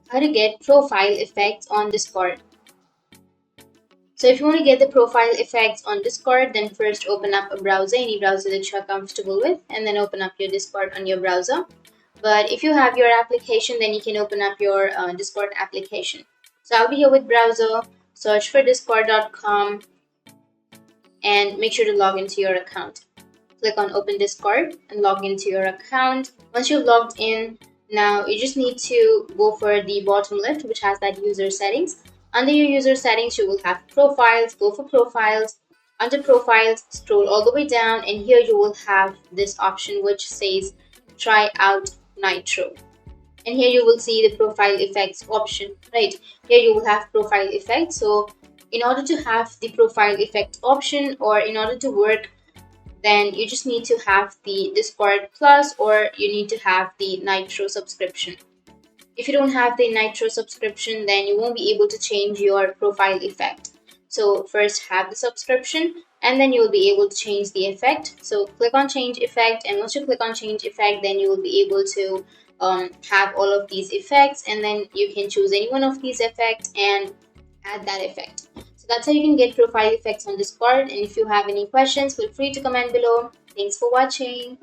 how to get profile effects on Discord. So if you want to get the profile effects on Discord, then first open up a browser, any browser that you're comfortable with, and then open up your Discord on your browser. But if you have your application, then you can open up your Discord application. So I'll be here with browser, search for discord.com, and make sure to log into your account. Click on open Discord and log into your account. Once you've logged in, now you just need to go for the bottom left, which has that user settings. Under your user settings, you will have profiles. Go for profiles. Under profiles, scroll all the way down, and here you will have this option which says try out Nitro. And here you will see the profile effects option, right? Here you will have profile effects. So in order to have the profile effect option, or in order to work, then you just need to have the Discord Plus, or you need to have the Nitro subscription. If you don't have the Nitro subscription, then you won't be able to change your profile effect. So first have the subscription, and then you'll be able to change the effect. So click on change effect, and once you click on change effect, then you will be able to have all of these effects, and then you can choose any one of these effects and add that effect. So that's how you can get profile effects on Discord. And if you have any questions, feel free to comment below. Thanks for watching.